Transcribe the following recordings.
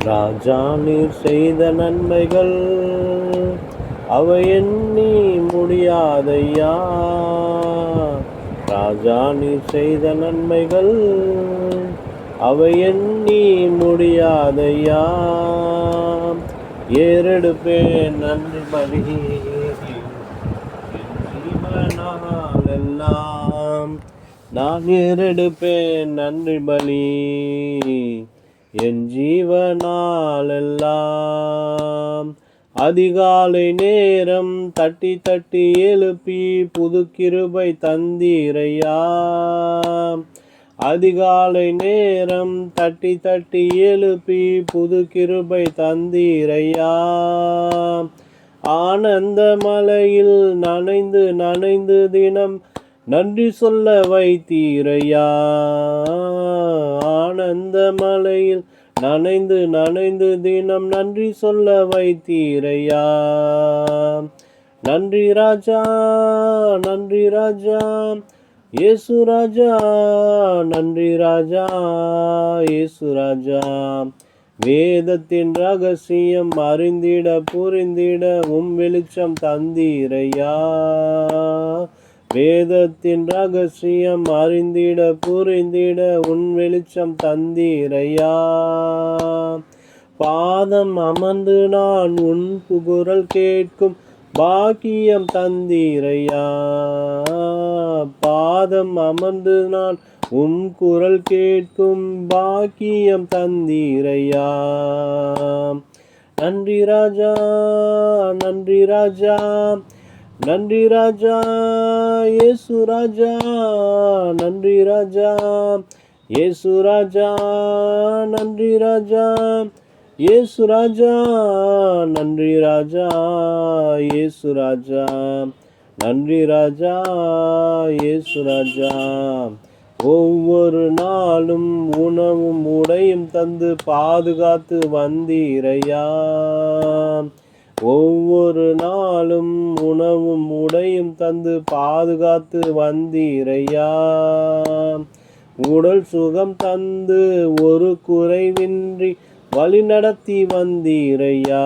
ராஜா நீர் செய்த நன்மைகள் அவை எண்ணி முடியாதையா. ராஜா நீர் செய்த நன்மைகள் அவை எண்ணி முடியாதையா. ஏறெடுப்பேன் நன்றி பலி ஜீவனால் எல்லாம். நான் ஏறெடுப்பேன் நன்றி பலி என் ஜீவனால் எல்லாம். அதிகாலை நேரம் தட்டி தட்டி எழுப்பி புது கிருபை தந்தீரையா. அதிகாலை நேரம் தட்டி தட்டி எழுப்பி புது கிருபை தந்தீரையா. ஆனந்த மலையில் நனைந்து நனைந்து தினம் நன்றி சொல்ல வைத்தீரையா. ஆனந்த மலையில் நனைந்து நனைந்து தினம் நன்றி சொல்ல வைத்தீரையா. நன்றி ராஜா, நன்றி ராஜா, இயேசு ராஜா, நன்றி ராஜா, இயேசு ராஜா. வேதத்தின் ரகசியம் அறிந்திட புரிந்திட வெளிச்சம் தந்தீரையா. வேதத்தின் ரகசியம் அறிந்திட புரிந்திட வெளிச்சம் தந்தீரையா. பாதம் அமர்ந்து நான் உன் குரல் கேட்கும் பாக்கியம் தந்தீரையா. பாதம் அமர்ந்து நான் உன் குரல் கேட்கும் பாக்கியம் தந்தீரையா. நன்றி ராஜா, நன்றி ராஜா, நன்றி ராஜா, இயேசு ராஜா, நன்றி ராஜா, இயேசு ராஜா, நன்றி ராஜா, இயேசு ராஜா, நன்றி ராஜா, இயேசு ராஜா, நன்றி ராஜா, இயேசு ராஜா. ஒவ்வொரு நாளும் உணவும் உடையும் தந்து பாதுகாத்து வந்தீரையா. ஒவ்வொரு நாளும் உணவும் உடையும் தந்து பாதுகாத்து வந்தீரையா. உடல் சுகம் தந்து ஒரு குறைவின்றி வழி நடத்தி வந்தீரையா.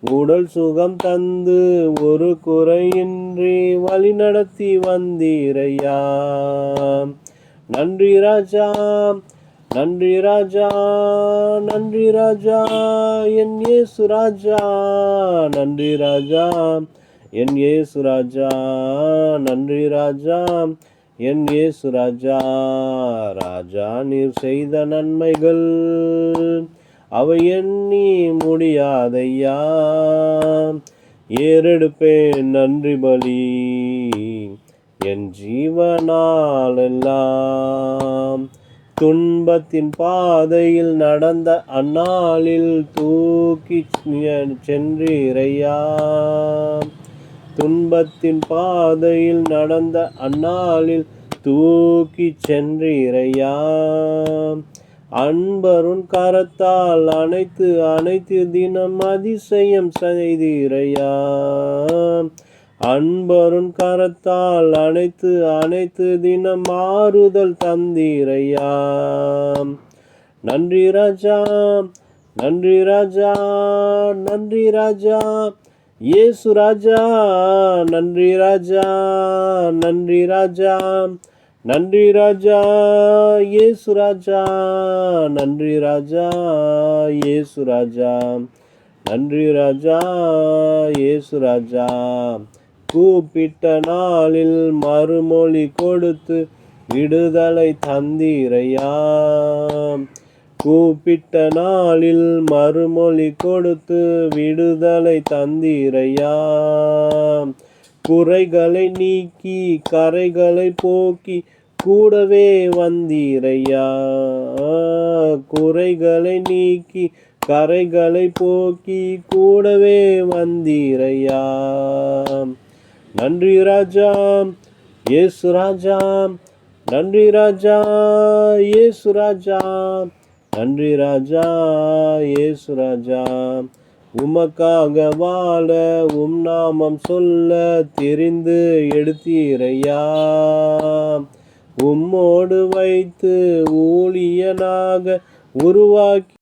உடல் சுகம் தந்து ஒரு குறையின்றி வழி நடத்தி வந்தீரையா. நன்றி ராஜா, நன்றி ராஜா, நன்றி ராஜா, என் இயேசு ராஜா, நன்றி ராஜா, என் இயேசு ராஜா, நன்றி ராஜா, என் இயேசு ராஜா. ராஜா நீர் செய்த நன்மைகள் அவை எண்ணி முடியாதையா. ஏறெடுப்பேன் நன்றி பலி என் ஜீவனால் எல்லாம். துன்பத்தின் பாதையில் நடந்த அந்நாளில் தூக்கி சென்றீரையா. துன்பத்தின் பாதையில் நடந்த அந்நாளில் தூக்கி சென்றீரையா. அன்பருன் கரத்தால் அனைத்து அனைத்து தினம் அதிசயம் செய்தீரையா. அன்பருன் கரத்தால் அனைத்து அனைத்து தினம் மாறுதல் தந்தீரையா. நன்றி ராஜா, நன்றி ராஜா, நன்றி ராஜா, இயேசு ராஜா, நன்றி ராஜா, நன்றி ராஜா, நன்றி ராஜா, இயேசு ராஜா, நன்றி ராஜா, இயேசு ராஜா, நன்றி ராஜா, இயேசு ராஜா. கூப்பிட்ட நாளில் மறுமொழி கொடுத்து விடுதலை தந்தீரையா. கூப்பிட்ட நாளில் மறுமொழி கொடுத்து விடுதலை தந்தீரையா. குறைகளை நீக்கி கரைகளை போக்கி கூடவே வந்தீரையா. குறைகளை நீக்கி கரைகளை போக்கி கூடவே வந்தீரையா. நன்றி ராஜா, இயேசு ராஜா, நன்றி ராஜா, இயேசு ராஜா, நன்றி ராஜா, இயேசு ராஜா. உமக்காக வாழ நாமம் சொல்ல தெரிந்து எடுத்தீரையா. உம்மோடு வைத்து ஊழியனாக உருவாக்கி